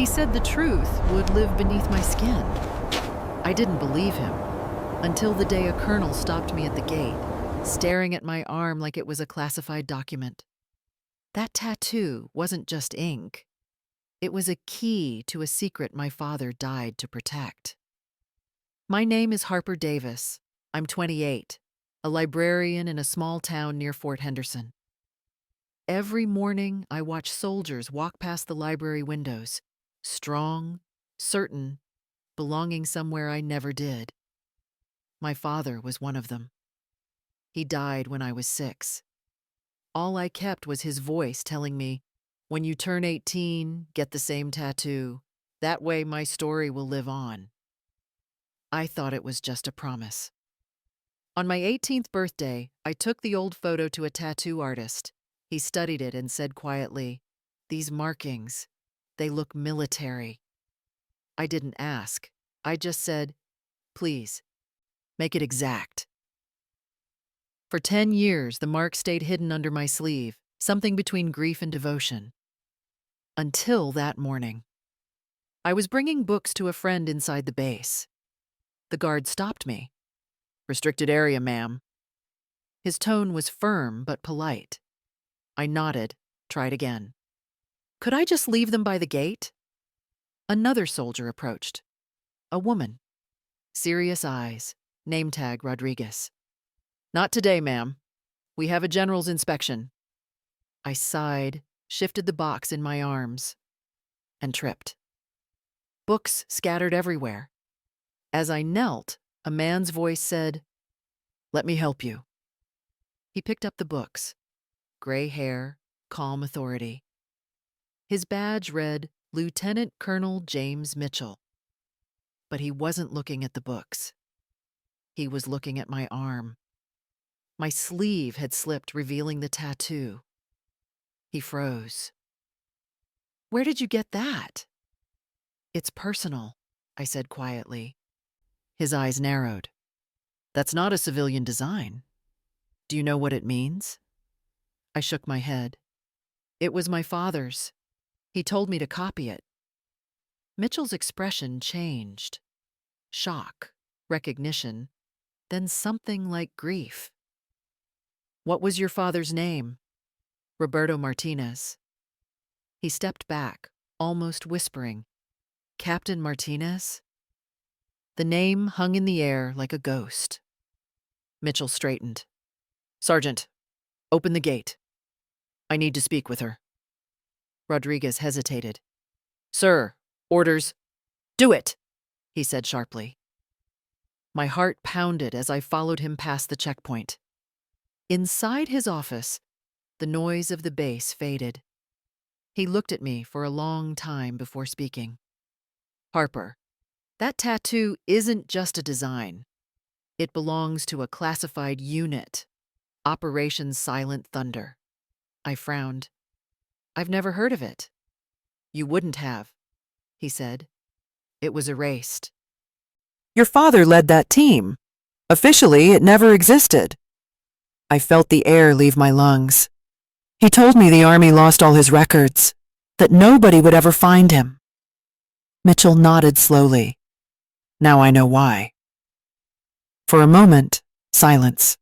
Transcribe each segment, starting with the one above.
He said the truth would live beneath my skin. I didn't believe him until the day a colonel stopped me at the gate, staring at my arm like it was a classified document. That tattoo wasn't just ink. It was a key to a secret my father died to protect. My name is Harper Davis. I'm 28, a librarian in a small town near Fort Henderson. Every morning, I watch soldiers walk past the library windows, strong, certain, belonging somewhere I never did. My father was one of them. He died when I was 6. All I kept was his voice telling me, "When you turn 18, get the same tattoo. That way my story will live on." I thought it was just a promise. On my 18th birthday, I took the old photo to a tattoo artist. He studied it and said quietly, "These markings, they look military." I didn't ask. I just said, "Please, make it exact." For 10 years, the mark stayed hidden under my sleeve, something between grief and devotion. Until that morning. I was bringing books to a friend inside the base. The guard stopped me. "Restricted area, ma'am." His tone was firm but polite. I nodded, tried again. "Could I just leave them by the gate?" Another soldier approached. A woman. Serious eyes. Name tag Rodriguez. "Not today, ma'am. We have a general's inspection." I sighed, shifted the box in my arms, and tripped. Books scattered everywhere. As I knelt, a man's voice said, "Let me help you." He picked up the books. Gray hair, calm authority. His badge read Lieutenant Colonel James Mitchell. But he wasn't looking at the books. He was looking at my arm. My sleeve had slipped, revealing the tattoo. He froze. "Where did you get that?" "It's personal," I said quietly. His eyes narrowed. "That's not a civilian design. Do you know what it means?" I shook my head. "It was my father's. He told me to copy it." Mitchell's expression changed. Shock, recognition, then something like grief. "What was your father's name?" "Roberto Martinez." He stepped back, almost whispering, "Captain Martinez?" The name hung in the air like a ghost. Mitchell straightened. "Sergeant, open the gate. I need to speak with her." Rodriguez hesitated. "Sir, orders." "Do it," he said sharply. My heart pounded as I followed him past the checkpoint. Inside his office, the noise of the base faded. He looked at me for a long time before speaking. "Harper, that tattoo isn't just a design. It belongs to a classified unit, Operation Silent Thunder." I frowned. "I've never heard of it." "You wouldn't have," he said. "It was erased." "Your father led that team. Officially, it never existed." I felt the air leave my lungs. "He told me the Army lost all his records, that nobody would ever find him." Mitchell nodded slowly. "Now I know why." For a moment, silence.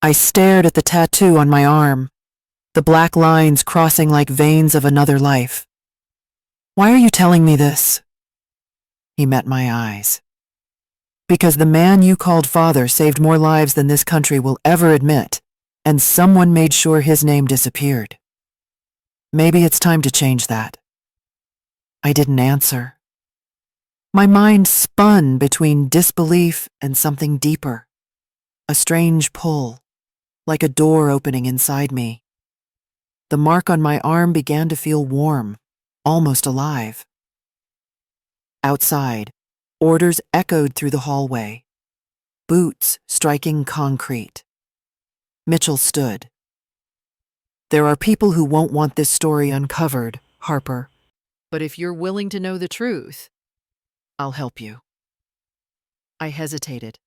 I stared at the tattoo on my arm, the black lines crossing like veins of another life. "Why are you telling me this?" He met my eyes. "Because the man you called father saved more lives than this country will ever admit, and someone made sure his name disappeared. Maybe it's time to change that." I didn't answer. My mind spun between disbelief and something deeper, a strange pull, like a door opening inside me. The mark on my arm began to feel warm, almost alive. Outside, orders echoed through the hallway, boots striking concrete. Mitchell stood. "There are people who won't want this story uncovered, Harper. But if you're willing to know the truth, I'll help you." I hesitated.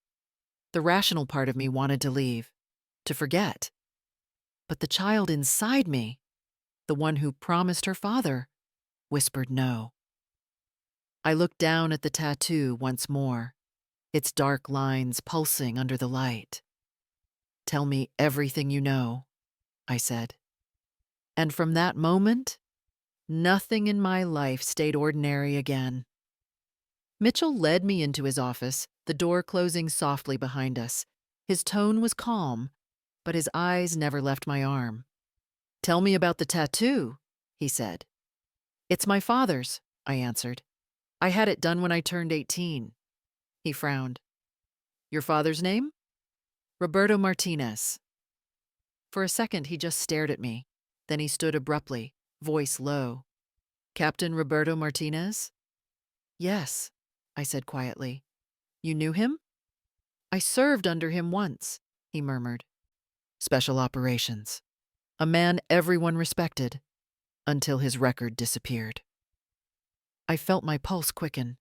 The rational part of me wanted to leave, to forget. But the child inside me, the one who promised her father, whispered no. I looked down at the tattoo once more, its dark lines pulsing under the light. "Tell me everything you know," I said. And from that moment, nothing in my life stayed ordinary again. Mitchell led me into his office, the door closing softly behind us. His tone was calm, but his eyes never left my arm. "Tell me about the tattoo," he said. "It's my father's," I answered. "I had it done when I turned 18. He frowned. "Your father's name?" "Roberto Martinez." For a second, he just stared at me. Then he stood abruptly, voice low. "Captain Roberto Martinez?" "Yes," I said quietly. "You knew him?" "I served under him once," he murmured. "Special operations. A man everyone respected, until his record disappeared." I felt my pulse quicken.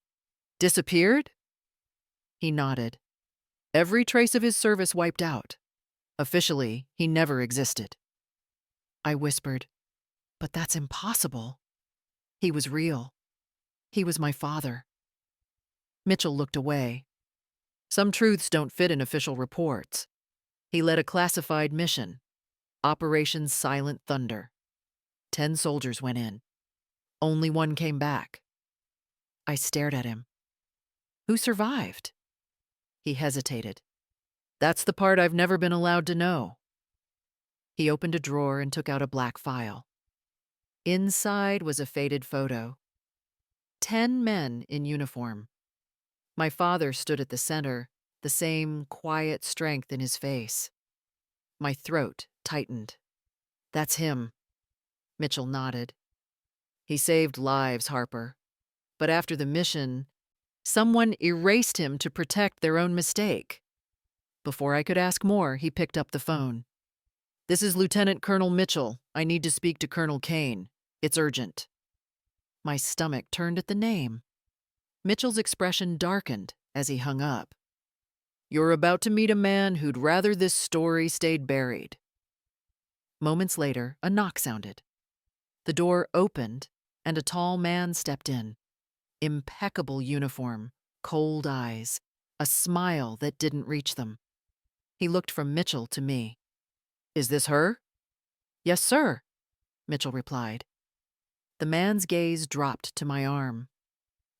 "Disappeared?" He nodded. "Every trace of his service wiped out. Officially, he never existed." I whispered, "But that's impossible." He was real. He was my father. Mitchell looked away. "Some truths don't fit in official reports. He led a classified mission, Operation Silent Thunder. 10 soldiers went in. Only one came back." I stared at him. "Who survived?" He hesitated. "That's the part I've never been allowed to know." He opened a drawer and took out a black file. Inside was a faded photo. 10 men in uniform. My father stood at the center, the same quiet strength in his face. My throat tightened. "That's him." Mitchell nodded. "He saved lives, Harper. But after the mission, someone erased him to protect their own mistake." Before I could ask more, he picked up the phone. "This is Lieutenant Colonel Mitchell. I need to speak to Colonel Kane. It's urgent." My stomach turned at the name. Mitchell's expression darkened as he hung up. "You're about to meet a man who'd rather this story stayed buried." Moments later, a knock sounded. The door opened, and a tall man stepped in. Impeccable uniform, cold eyes, a smile that didn't reach them. He looked from Mitchell to me. "Is this her?" "Yes, sir," Mitchell replied. The man's gaze dropped to my arm.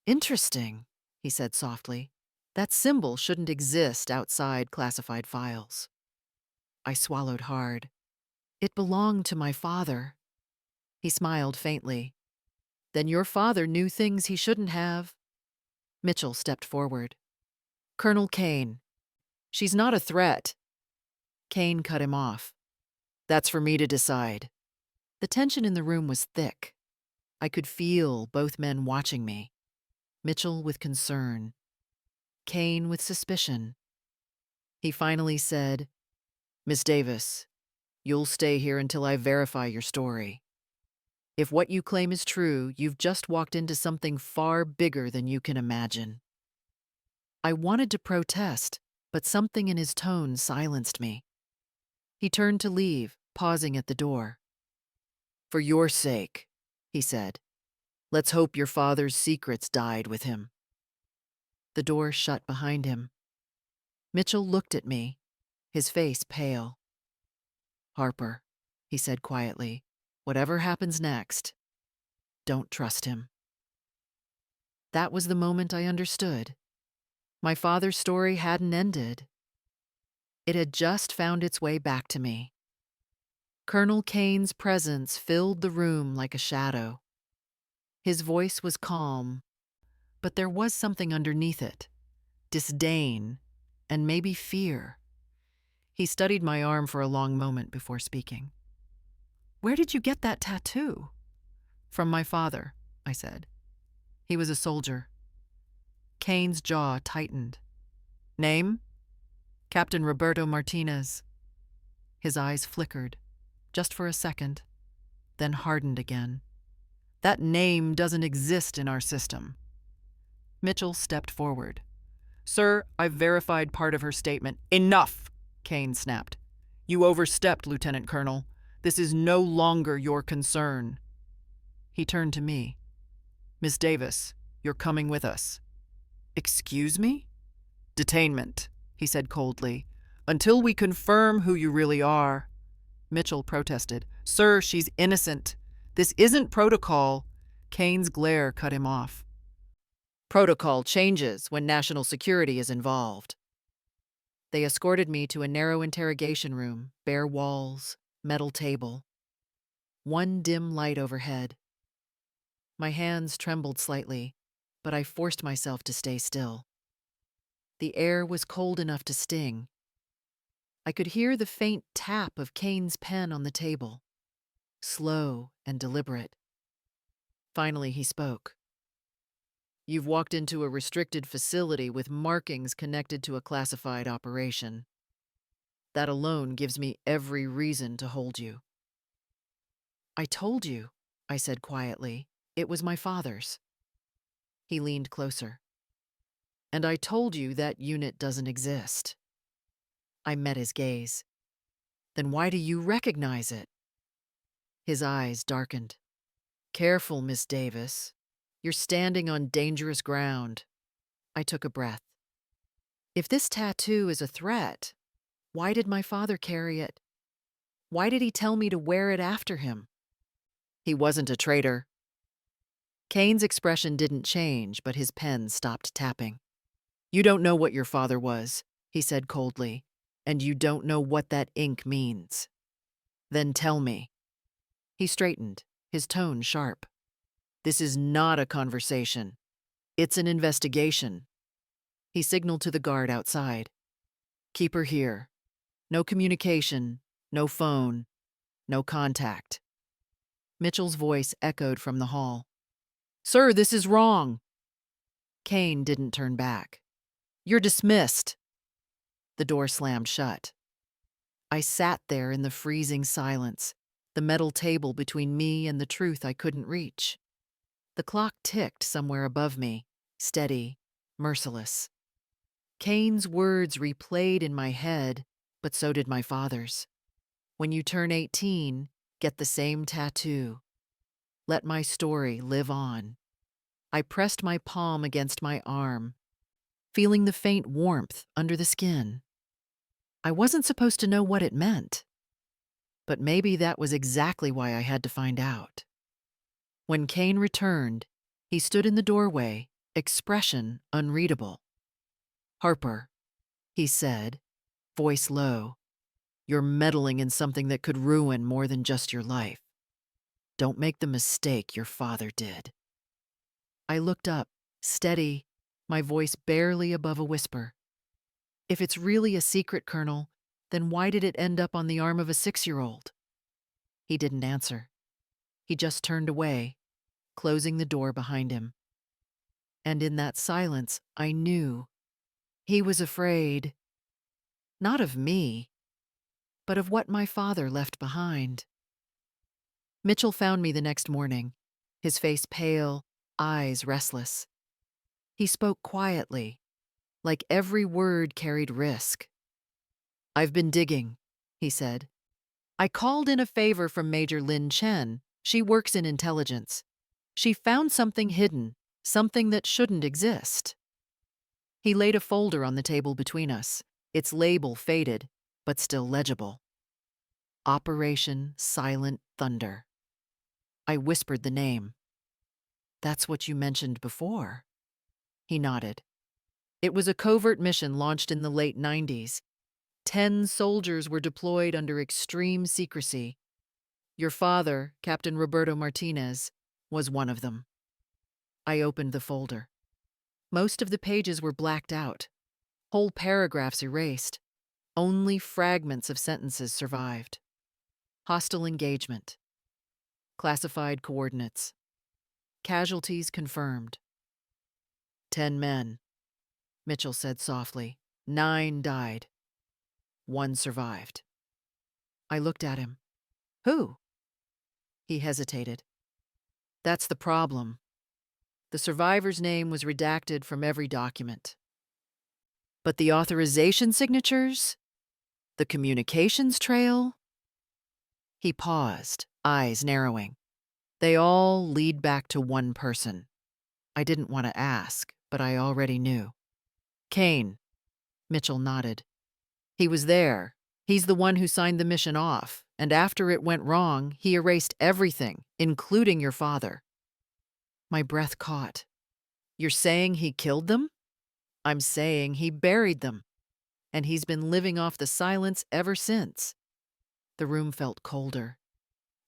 "Interesting," he said softly. "That symbol shouldn't exist outside classified files." I swallowed hard. "It belonged to my father." He smiled faintly. "Then your father knew things he shouldn't have." Mitchell stepped forward. "Colonel Kane. She's not a threat." Kane cut him off. "That's for me to decide." The tension in the room was thick. I could feel both men watching me. Mitchell with concern. Kane with suspicion. He finally said, "Miss Davis, you'll stay here until I verify your story. If what you claim is true, you've just walked into something far bigger than you can imagine." I wanted to protest, but something in his tone silenced me. He turned to leave, pausing at the door. "For your sake," he said, "let's hope your father's secrets died with him." The door shut behind him. Mitchell looked at me, his face pale. "Harper," he said quietly, "whatever happens next, don't trust him." That was the moment I understood. My father's story hadn't ended. It had just found its way back to me. Colonel Kane's presence filled the room like a shadow. His voice was calm, but there was something underneath it. Disdain, and maybe fear. He studied my arm for a long moment before speaking. "Where did you get that tattoo?" "From my father," I said. "He was a soldier." Kane's jaw tightened. "Name?" "Captain Roberto Martinez." His eyes flickered, just for a second, then hardened again. "That name doesn't exist in our system." Mitchell stepped forward. "Sir, I've verified part of her statement." "Enough!" Kane snapped. "You overstepped, Lieutenant Colonel. This is no longer your concern." He turned to me. "Miss Davis, You're coming with us." "Excuse me?" "Detainment," he said coldly, "until we confirm who you really are." Mitchell protested. "Sir, she's innocent. This isn't protocol." Kane's glare cut him off. "Protocol changes when national security is involved." They escorted me to a narrow interrogation room, bare walls, metal table. One dim light overhead. My hands trembled slightly, but I forced myself to stay still. The air was cold enough to sting. I could hear the faint tap of Kane's pen on the table, slow and deliberate. Finally, he spoke. "You've walked into a restricted facility with markings connected to a classified operation. That alone gives me every reason to hold you." "I told you," I said quietly, "it was my father's." He leaned closer. "And I told you that unit doesn't exist." I met his gaze. "Then why do you recognize it?" His eyes darkened. "Careful, Miss Davis. You're standing on dangerous ground." I took a breath. If this tattoo is a threat, why did my father carry it? Why did he tell me to wear it after him? "He wasn't a traitor." Kane's expression didn't change, but his pen stopped tapping. "You don't know what your father was," he said coldly, "and you don't know what that ink means." "Then tell me." He straightened, his tone sharp. "This is not a conversation. It's an investigation." He signaled to the guard outside. "Keep her here. No communication, no phone, no contact." Mitchell's voice echoed from the hall. "Sir, this is wrong." Kane didn't turn back. "You're dismissed." The door slammed shut. I sat there in the freezing silence, the metal table between me and the truth I couldn't reach. The clock ticked somewhere above me, steady, merciless. Kane's words replayed in my head, but so did my father's. "When you turn 18, get the same tattoo. Let my story live on." I pressed my palm against my arm, feeling the faint warmth under the skin. I wasn't supposed to know what it meant, but maybe that was exactly why I had to find out. When Kane returned, he stood in the doorway, expression unreadable. "Harper," he said, voice low, "you're meddling in something that could ruin more than just your life. Don't make the mistake your father did." I looked up, steady, my voice barely above a whisper. "If it's really a secret, Colonel, then why did it end up on the arm of a 6-year-old?" He didn't answer. He just turned away, closing the door behind him. And in that silence, I knew he was afraid, not of me, but of what my father left behind. Mitchell found me the next morning, his face pale, eyes restless. He spoke quietly, like every word carried risk. "I've been digging," he said. "I called in a favor from Major Lin Chen. She works in intelligence. She found something hidden, something that shouldn't exist." He laid a folder on the table between us, its label faded, but still legible. Operation Silent Thunder. I whispered the name. "That's what you mentioned before." He nodded. "It was a covert mission launched in the late 90s. 10 soldiers were deployed under extreme secrecy. Your father, Captain Roberto Martinez, was one of them." I opened the folder. Most of the pages were blacked out, whole paragraphs erased. Only fragments of sentences survived. Hostile engagement. Classified coordinates. Casualties confirmed. 10 men, Mitchell said softly. 9 died. 1 survived. I looked at him. "Who?" He hesitated. "That's the problem. The survivor's name was redacted from every document. But the authorization signatures? The communications trail?" He paused, eyes narrowing. "They all lead back to one person. I didn't want to ask, but I already knew. Kane, Mitchell nodded. He was there. He's the one who signed the mission off, and after it went wrong, he erased everything, including your father. My breath caught. You're saying he killed them? I'm saying he buried them, and he's been living off the silence ever since. The room felt colder.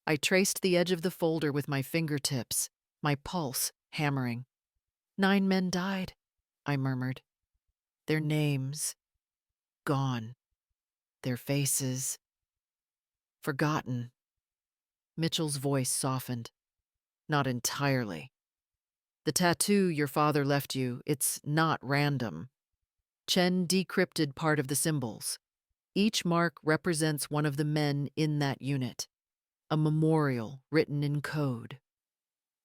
I traced the edge of the folder with my fingertips, my pulse hammering. 9 men died, I murmured. Their names gone. Their faces forgotten. Mitchell's voice softened. Not entirely. The tattoo your father left you, it's not random. Chen decrypted part of the symbols. Each mark represents one of the men in that unit. A memorial written in code.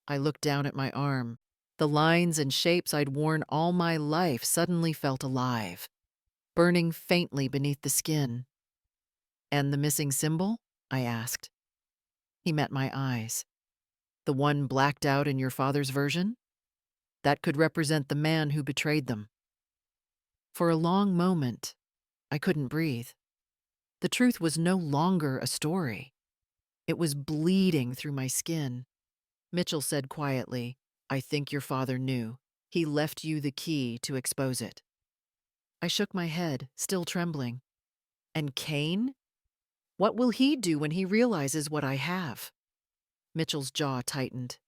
I looked down at my arm. The lines and shapes I'd worn all my life suddenly felt alive, burning faintly beneath the skin. And the missing symbol? I asked. He met my eyes. The one blacked out in your father's version? That could represent the man who betrayed them. For a long moment, I couldn't breathe. The truth was no longer a story. It was bleeding through my skin. Mitchell said quietly, I think your father knew. He left you the key to expose it. I shook my head, still trembling. And Kane? What will he do when he realizes what I have? Mitchell's jaw tightened.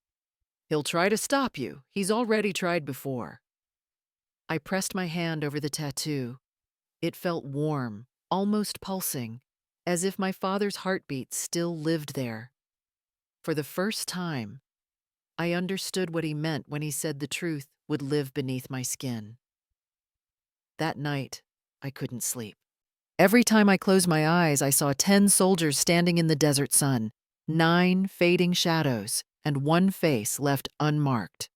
He'll try to stop you. He's already tried before. I pressed my hand over the tattoo. It felt warm, almost pulsing, as if my father's heartbeat still lived there. For the first time, I understood what he meant when he said the truth would live beneath my skin. That night, I couldn't sleep. Every time I closed my eyes, I saw 10 soldiers standing in the desert sun, 9 fading shadows, and 1 face left unmarked.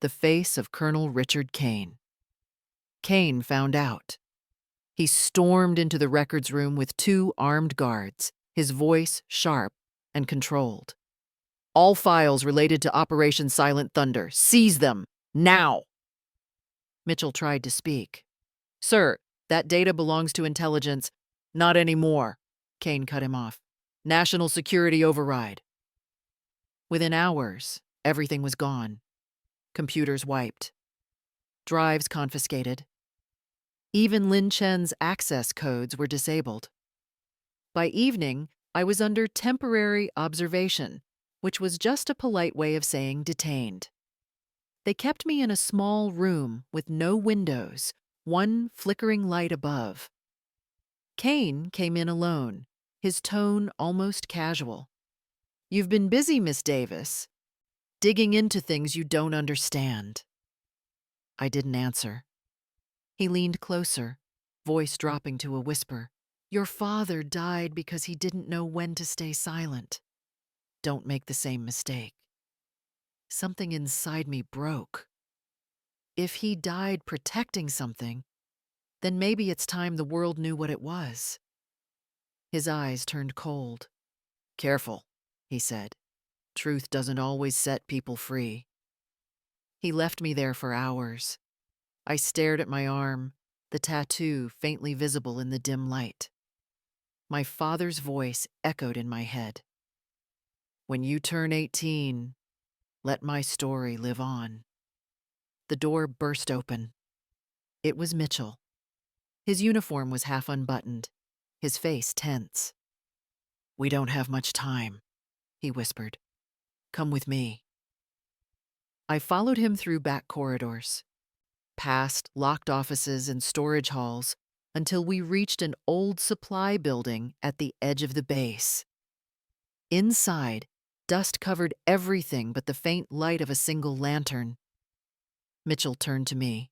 The face of Colonel Richard Kane. Kane found out. He stormed into the records room with 2 armed guards, his voice sharp and controlled. All files related to Operation Silent Thunder. Seize them, now! Mitchell tried to speak. Sir, that data belongs to intelligence. Not anymore, Kane cut him off. National security override. Within hours, everything was gone. Computers wiped. Drives confiscated. Even Lin Chen's access codes were disabled. By evening, I was under temporary observation, which was just a polite way of saying detained. They kept me in a small room with no windows, 1 flickering light above. Kane came in alone, his tone almost casual. You've been busy, Miss Davis, digging into things you don't understand. I didn't answer. He leaned closer, voice dropping to a whisper. Your father died because he didn't know when to stay silent. Don't make the same mistake. Something inside me broke. If he died protecting something, then maybe it's time the world knew what it was. His eyes turned cold. Careful, he said. Truth doesn't always set people free. He left me there for hours. I stared at my arm, the tattoo faintly visible in the dim light. My father's voice echoed in my head. When you turn 18, let my story live on. The door burst open. It was Mitchell. His uniform was half unbuttoned, his face tense. We don't have much time, he whispered. Come with me. I followed him through back corridors, past locked offices and storage halls, until we reached an old supply building at the edge of the base. Inside, dust covered everything but the faint light of a single lantern. Mitchell turned to me.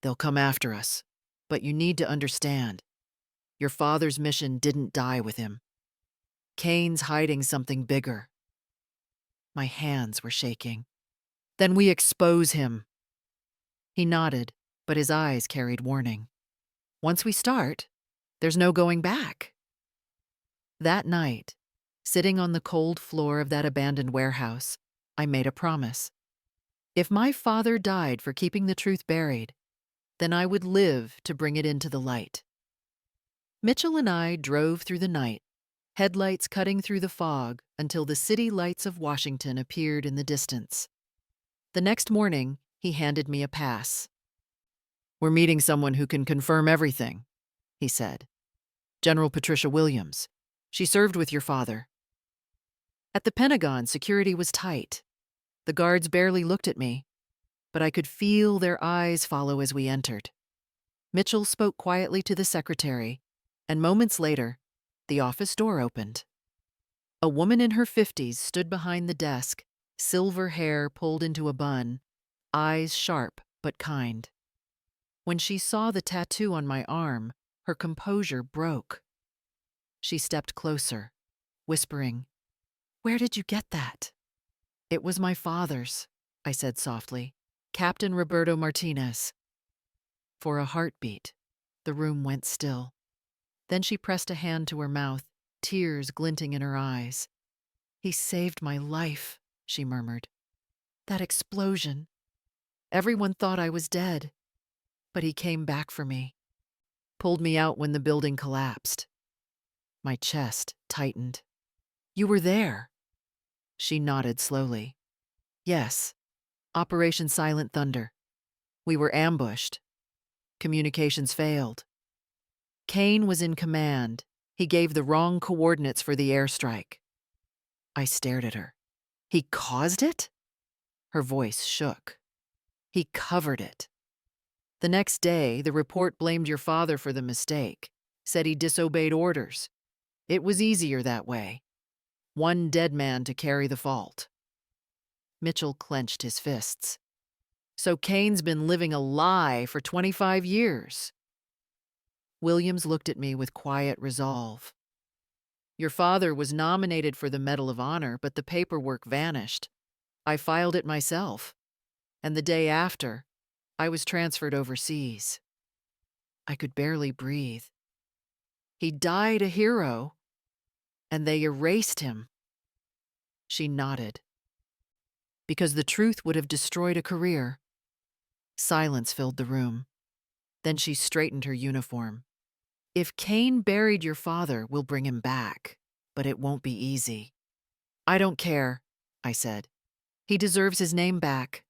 They'll come after us, but you need to understand. Your father's mission didn't die with him. Kane's hiding something bigger. My hands were shaking. Then we expose him. He nodded, but his eyes carried warning. Once we start, there's no going back. That night, sitting on the cold floor of that abandoned warehouse, I made a promise. If my father died for keeping the truth buried, then I would live to bring it into the light. Mitchell and I drove through the night, headlights cutting through the fog until the city lights of Washington appeared in the distance. The next morning, he handed me a pass. "We're meeting someone who can confirm everything," he said. "General Patricia Williams. She served with your father." At the Pentagon, security was tight. The guards barely looked at me, but I could feel their eyes follow as we entered. Mitchell spoke quietly to the secretary, and moments later, the office door opened. A woman in her 50s stood behind the desk, silver hair pulled into a bun, eyes sharp but kind. When she saw the tattoo on my arm, her composure broke. She stepped closer, whispering, "Where did you get that?" "It was my father's," I said softly. "Captain Roberto Martinez." For a heartbeat, the room went still. Then she pressed a hand to her mouth, tears glinting in her eyes. "He saved my life," she murmured. "That explosion. Everyone thought I was dead, but he came back for me. Pulled me out when the building collapsed." My chest tightened. "You were there?" She nodded slowly. "Yes. Operation Silent Thunder. We were ambushed. Communications failed. Kane was in command. He gave the wrong coordinates for the airstrike." I stared at her. "He caused it?" Her voice shook. "He covered it. The next day, the report blamed your father for the mistake, said he disobeyed orders. It was easier that way. One dead man to carry the fault." Mitchell clenched his fists. "So Kane's been living a lie for 25 years. Williams looked at me with quiet resolve. "Your father was nominated for the Medal of Honor, but the paperwork vanished. I filed it myself. And the day after, I was transferred overseas." I could barely breathe. "He died a hero, and they erased him." She nodded. "Because the truth would have destroyed a career." Silence filled the room. Then she straightened her uniform. "If Kane buried your father, we'll bring him back, but it won't be easy." "I don't care," I said. "He deserves his name back."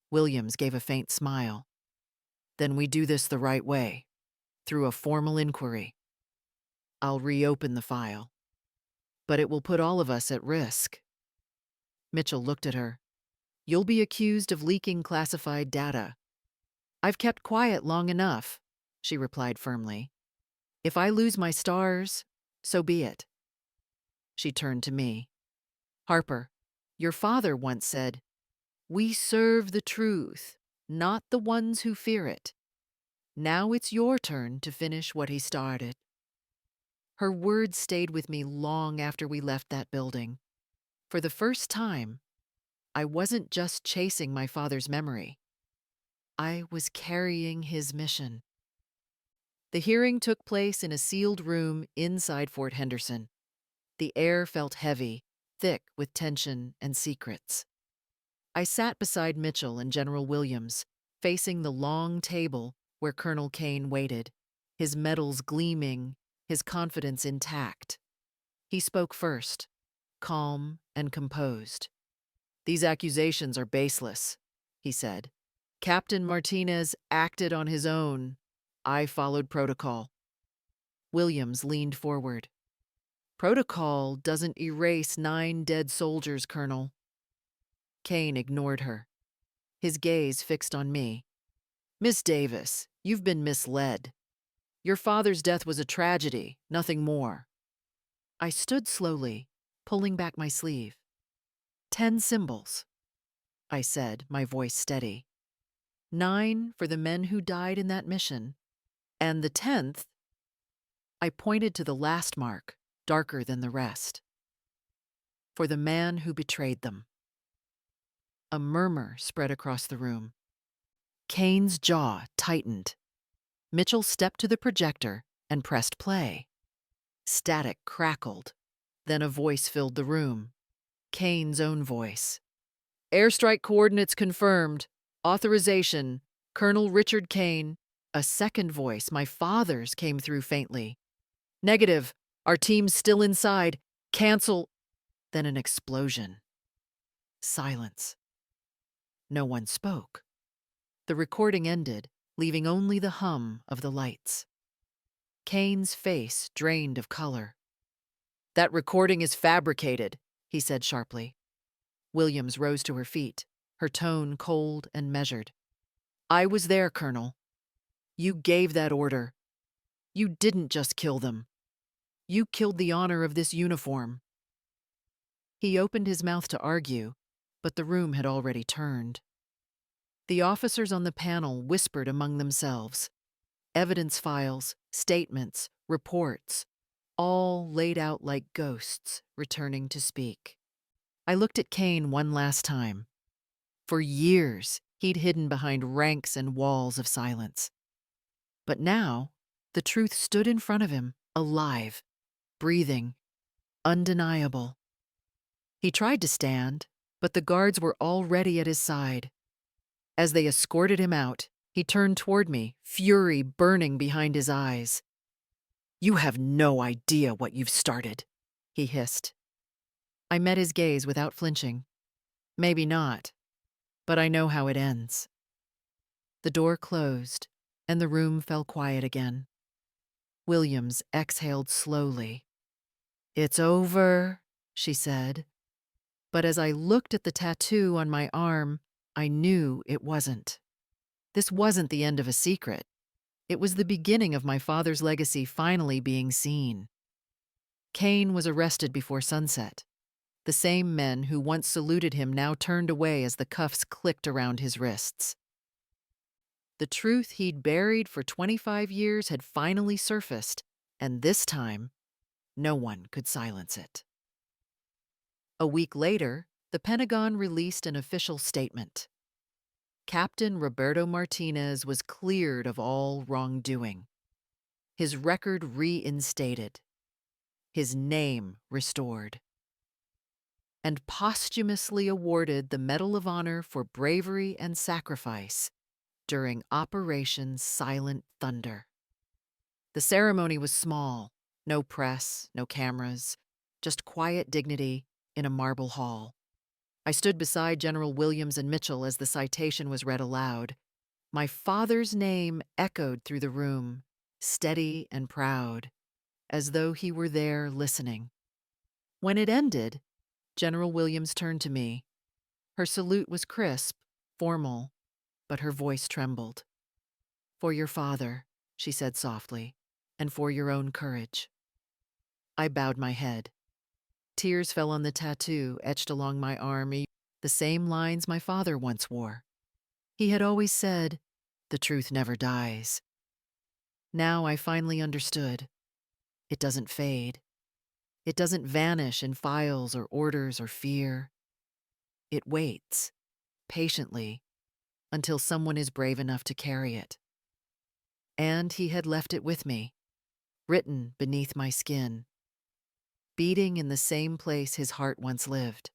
Williams gave a faint smile. "Then we do this the right way, through a formal inquiry. I'll reopen the file, but it will put all of us at risk." Mitchell looked at her. "You'll be accused of leaking classified data." "I've kept quiet long enough," she replied firmly. "If I lose my stars, so be it." She turned to me. "Harper, your father once said, 'We serve the truth, not the ones who fear it.' Now it's your turn to finish what he started." Her words stayed with me long after we left that building. For the first time, I wasn't just chasing my father's memory. I was carrying his mission. The hearing took place in a sealed room inside Fort Henderson. The air felt heavy, thick with tension and secrets. I sat beside Mitchell and General Williams, facing the long table where Colonel Kane waited, his medals gleaming, his confidence intact. He spoke first, calm and composed. "These accusations are baseless," he said. "Captain Martinez acted on his own. I followed protocol." Williams leaned forward. "Protocol doesn't erase 9 dead soldiers, Colonel." Kane ignored her, his gaze fixed on me. "Miss Davis, you've been misled. Your father's death was a tragedy, nothing more." I stood slowly, pulling back my sleeve. 10 symbols," I said, my voice steady. 9 for the men who died in that mission, and the 10th, I pointed to the last mark, darker than the rest, for the man who betrayed them. A murmur spread across the room. Kane's jaw tightened. Mitchell stepped to the projector and pressed play. Static crackled. Then a voice filled the room. Kane's own voice. Airstrike coordinates confirmed. Authorization. Colonel Richard Kane. A second voice, my father's, came through faintly. Negative. Our team's still inside. Cancel. Then an explosion. Silence. No one spoke. The recording ended, leaving only the hum of the lights. Kane's face drained of color. That recording is fabricated, he said sharply. Williams rose to her feet, her tone cold and measured. I was there, Colonel. You gave that order. You didn't just kill them. You killed the honor of this uniform. He opened his mouth to argue, but the room had already turned. The officers on the panel whispered among themselves. Evidence files, statements, reports, all laid out like ghosts returning to speak. I looked at Kane one last time. For years, he'd hidden behind ranks and walls of silence. But now, the truth stood in front of him, alive, breathing, undeniable. He tried to stand, but the guards were already at his side. As they escorted him out, he turned toward me, fury burning behind his eyes. You have no idea what you've started, he hissed. I met his gaze without flinching. Maybe not, but I know how it ends. The door closed, and the room fell quiet again. Williams exhaled slowly. It's over, she said. But as I looked at the tattoo on my arm, I knew it wasn't. This wasn't the end of a secret. It was the beginning of my father's legacy finally being seen. Kane was arrested before sunset. The same men who once saluted him now turned away as the cuffs clicked around his wrists. The truth he'd buried for 25 years had finally surfaced, and this time, no one could silence it. A week later, the Pentagon released an official statement. Captain Roberto Martinez was cleared of all wrongdoing. His record reinstated. His name restored. And posthumously awarded the Medal of Honor for bravery and sacrifice during Operation Silent Thunder. The ceremony was small, no press, no cameras, just quiet dignity in a marble hall. I stood beside General Williams and Mitchell as the citation was read aloud. My father's name echoed through the room, steady and proud, as though he were there listening. When it ended, General Williams turned to me. Her salute was crisp, formal, but her voice trembled. For your father, she said softly, and for your own courage. I bowed my head. Tears fell on the tattoo etched along my arm, the same lines my father once wore. He had always said, "The truth never dies." Now I finally understood. It doesn't fade. It doesn't vanish in files or orders or fear. It waits, patiently, until someone is brave enough to carry it. And he had left it with me, written beneath my skin, beating in the same place his heart once lived.